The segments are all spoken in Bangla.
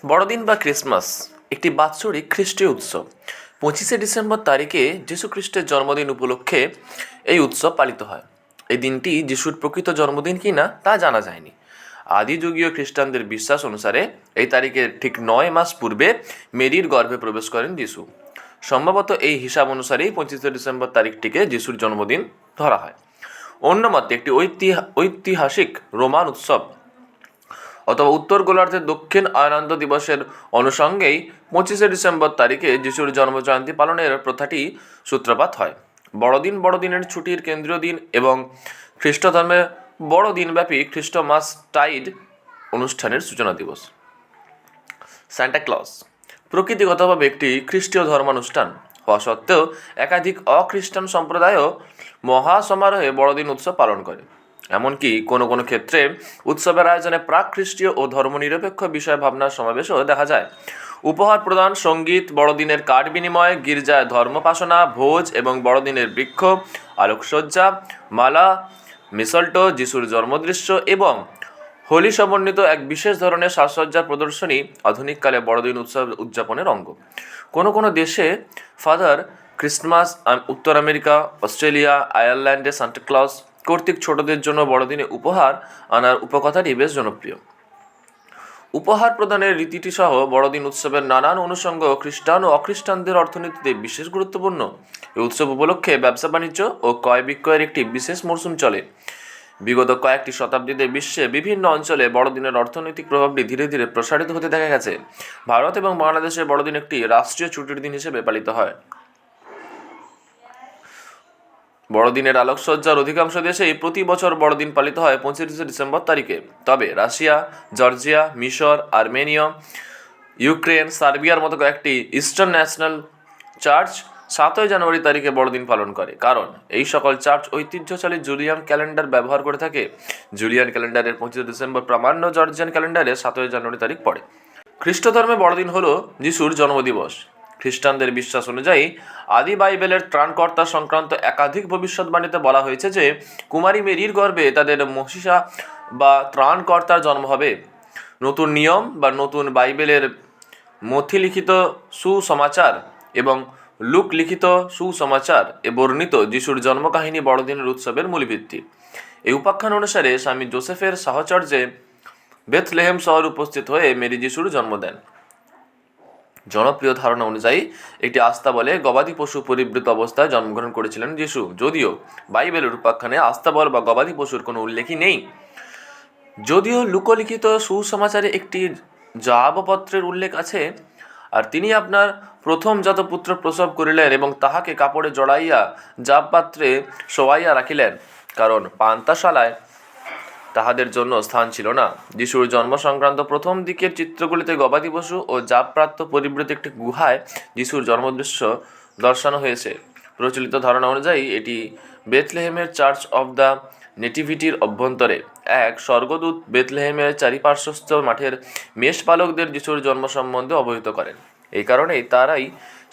বড়দিন বা ক্রিসমাস একটি বাৎসরিক খ্রিস্টীয় উৎসব। 25শে ডিসেম্বর তারিখে যীশু খ্রিস্টের জন্মদিন উপলক্ষে এই উৎসব পালিত হয়। এই দিনটি যিশুর প্রকৃত জন্মদিন কিনা তা জানা যায়নি। আদিযুগীয় খ্রিস্টানদের বিশ্বাস অনুসারে এই তারিখের ঠিক 9 মাস পূর্বে মেরির গর্ভে প্রবেশ করেন যিশু। সম্ভবত এই হিসাব অনুসারেই 25শে ডিসেম্বর তারিখটিকে যিশুর জন্মদিন ধরা হয়। অন্য মতে একটি ঐতিহাসিক রোমান উৎসব অথবা উত্তর গোলার্ধের দক্ষিণ আয়ারল্যান্ড দিবসের অনুষঙ্গেই 25শে ডিসেম্বর তারিখে যিশুর জন্মজয়ন্তী পালনের প্রথাটি সূত্রপাত হয়। বড়দিনের ছুটির কেন্দ্রীয় দিন এবং খ্রিস্টধর্মে বড়দিনব্যাপী খ্রিস্টমাস টাইড অনুষ্ঠানের সূচনা দিবস। সান্টা ক্লজ প্রকৃতিগতভাবে একটি খ্রিস্টীয় ধর্মানুষ্ঠান হওয়া সত্ত্বেও একাধিক অখ্রিস্টান সম্প্রদায়ও মহাসমারোহে বড়দিন উৎসব পালন করে। এমনকি কোনো কোনো ক্ষেত্রে উৎসবের আয়োজনে প্রাক খ্রিস্টীয় ও ধর্মনিরপেক্ষ বিষয় ভাবনার সমাবেশও দেখা যায়। উপহার প্রদান, সঙ্গীত, বড়দিনের কার্ড বিনিময়, গির্জায় ধর্মোপাসনা, ভোজ এবং বড়দিনের বৃক্ষ, আলোকসজ্জা, মালা, মিসলটো, যিশুর জন্মদৃশ্য এবং হোলি সমন্বিত এক বিশেষ ধরনের সাজসজ্জার প্রদর্শনী আধুনিককালে বড়দিন উৎসব উদযাপনের অঙ্গ। কোনো কোনো দেশে ফাদার ক্রিসমাস, উত্তর আমেরিকা, অস্ট্রেলিয়া, আয়ারল্যান্ডে সান্টা ক্লজ কর্তৃক ছোটদের জন্য বড়দিনে উপহার আনার উপকথাটি বেশ জনপ্রিয়। উপহার প্রদানের রীতিটি সহ বড়দিন উৎসবের নানান অনুষঙ্গ খ্রিস্টান ও অখ্রিস্টানদের অর্থনীতিতে বিশেষ গুরুত্বপূর্ণ। এই উৎসব উপলক্ষে ব্যবসা বাণিজ্য ও ক্রয় বিক্রয়ের একটি বিশেষ মরশুম চলে। বিগত কয়েকটি শতাব্দীতে বিশ্বে বিভিন্ন অঞ্চলে বড়দিনের অর্থনৈতিক প্রভাবটি ধীরে ধীরে প্রসারিত হতে দেখা গেছে। ভারত এবং বাংলাদেশে বড়দিন একটি রাষ্ট্রীয় ছুটির দিন হিসেবে পালিত হয়। বড়দিনের আলোকসজ্জার অধিকাংশ দেশেই প্রতি বছর বড়দিন পালিত হয় 25শে ডিসেম্বর তারিখে। তবে রাশিয়া, জর্জিয়া, মিশর, আর্মেনিয়া, ইউক্রেন, সার্বিয়ার মতো কয়েকটি ইস্টার্ন ন্যাশনাল চার্চ 7 জানুয়ারি তারিখে বড়দিন পালন করে, কারণ এই সকল চার্চ ঐতিহ্যশালী জুলিয়ান ক্যালেন্ডার ব্যবহার করে থাকে। জুলিয়ান ক্যালেন্ডারের 25শে ডিসেম্বর প্রামাণ্য জর্জিয়ান ক্যালেন্ডারে 7 জানুয়ারি তারিখ পড়ে। খ্রিস্টধর্মে বড়দিন হল যিশুর জন্মদিবস। খ্রিস্টানদের বিশ্বাস অনুযায়ী আদি বাইবেলের ত্রাণকর্তা সংক্রান্ত একাধিক ভবিষ্যৎবাণীতে বলা হয়েছে যে কুমারী মেরির গর্ভে তাদের মহিষা বা ত্রাণকর্তার জন্ম হবে। নতুন নিয়ম বা নতুন বাইবেলের মথি লিখিত সুসমাচার এবং লুক লিখিত সুসমাচার এ বর্ণিত যিশুর জন্মকাহিনী বড়দিনের উৎসবের মূল ভিত্তি। এই উপাখ্যান অনুসারে স্বামী জোসেফের সাহচর্যে বেথলেহেম শহরে উপস্থিত হয়ে মেরি যিশুর জন্ম দেন। জনপ্রিয় ধারণা অনুযায়ী একটি আস্তাবলে গবাদি পশু পরিবৃত অবস্থায় জন্মগ্রহণ করেছিলেন যিশু, যদিও বাইবেলের উপাখ্যানে আস্তাবল বা গবাদি পশুর কোনো উল্লেখই নেই। যদিও লোকলিখিত সুসমাচারে একটি জাবপত্রের উল্লেখ আছে, আর তিনি আপনার প্রথম জাত পুত্র প্রসব করিলেন এবং তাহাকে কাপড়ে জড়াইয়া জাবপাত্রে শোয়াইয়া রাখিলেন, কারণ পান্তাশালায় তাহাদের জন্য স্থান ছিল না। যিশুর জন্ম সংক্রান্ত প্রথম দিকের চিত্রগুলিতে গবাদি পশু ও জাবপ্রাপ্ত পরিবৃত একটি গুহায় যিশুর জন্মদৃশ্য দর্শানো হয়েছে। প্রচলিত ধারণা অনুযায়ী এটি বেথলেহেমের চার্চ অব দ্য নেটিভিটির অভ্যন্তরে। এক স্বর্গদূত বেথলেহেমের চারিপার্শ্বস্থ মাঠের মেষপালকদের যিশুর জন্ম সম্বন্ধে অবহিত করেন। এই কারণেই তারাই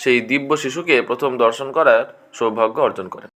সেই দিব্য শিশুকে প্রথম দর্শন করার সৌভাগ্য অর্জন করেন।